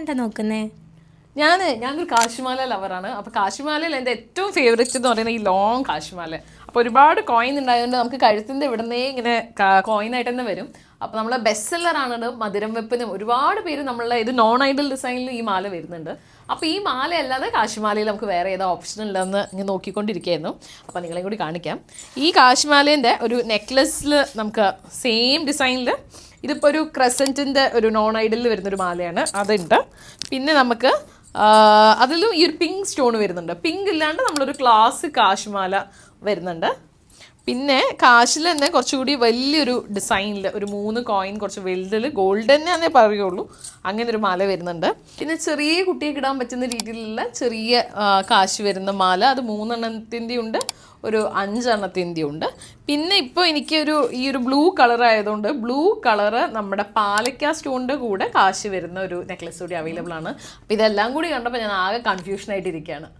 എന്താ നോക്കുന്നേ? ഞാനൊരു കാശിമാല ലവറാണ്. അപ്പോൾ കാശിമാലയിൽ എൻ്റെ ഏറ്റവും ഫേവറേറ്റ് എന്ന് പറയുന്നത് ഈ ലോങ് കാശിമാല. അപ്പോൾ ഒരുപാട് കോയിൻ ഉണ്ടായതുകൊണ്ട് നമുക്ക് കഴുത്തിൻ്റെ ഇവിടുന്നേ ഇങ്ങനെ കോയിനായിട്ട് തന്നെ വരും. അപ്പോൾ നമ്മളെ ബെസ്റ്റ് സെല്ലറാണ്. മധുരം വെപ്പിനും ഒരുപാട് പേര് നമ്മളെ ഇത് നോൺ ഐഡൽ ഡിസൈനിൽ ഈ മാല വരുന്നുണ്ട്. അപ്പോൾ ഈ മാല അല്ലാതെ കാശിമാലയിൽ നമുക്ക് വേറെ ഏതാ ഓപ്ഷൻ ഉള്ളതെന്ന് ഇങ്ങനെ നോക്കിക്കൊണ്ടിരിക്കുകയായിരുന്നു. അപ്പോൾ നിങ്ങളെയും കൂടി കാണിക്കാം. ഈ കാശിമാലേൻ്റെ ഒരു നെക്ലസ്സിൽ നമുക്ക് സെയിം ഡിസൈനിൽ ഇതിപ്പോൾ ഒരു ക്രസൻറ്റിൻ്റെ ഒരു നോൺ ഐഡലിൽ വരുന്നൊരു മാലയാണ്, അതുണ്ട്. പിന്നെ നമുക്ക് അതിലും ഈ ഒരു പിങ്ക് സ്റ്റോൺ വരുന്നുണ്ട്. പിങ്ക് ഇല്ലാണ്ട് നമ്മളൊരു ക്ലാസിക് കാശിമാല വരുന്നുണ്ട്. പിന്നെ കാശിൽ തന്നെ കുറച്ചുകൂടി വലിയൊരു ഡിസൈനിൽ ഒരു 3 കോയിൻ കുറച്ച് വലുതിൽ ഗോൾഡ് തന്നെയാണെന്നേ പറയുള്ളൂ, അങ്ങനെ ഒരു മാല വരുന്നുണ്ട്. പിന്നെ ചെറിയ കുട്ടിയൊക്കെ ഇടാൻ പറ്റുന്ന രീതിയിലുള്ള ചെറിയ കാശ് വരുന്ന മാല, അത് 3 എണ്ണത്തിൻ്റെ ഉണ്ട്, ഒരു 5 എണ്ണത്തിൻ്റെ ഉണ്ട്. പിന്നെ ഇപ്പോൾ എനിക്കൊരു ഈ ഒരു ബ്ലൂ കളർ ആയതുകൊണ്ട് ബ്ലൂ കളറ് നമ്മുടെ പാലക്ക സ്റ്റോണിൻ്റെ കൂടെ കാശ് വരുന്ന ഒരു നെക്ലസ് കൂടി അവൈലബിൾ ആണ്. അപ്പോൾ ഇതെല്ലാം കൂടി കണ്ടപ്പോൾ ഞാൻ ആകെ കൺഫ്യൂഷനായിട്ടിരിക്കുകയാണ്.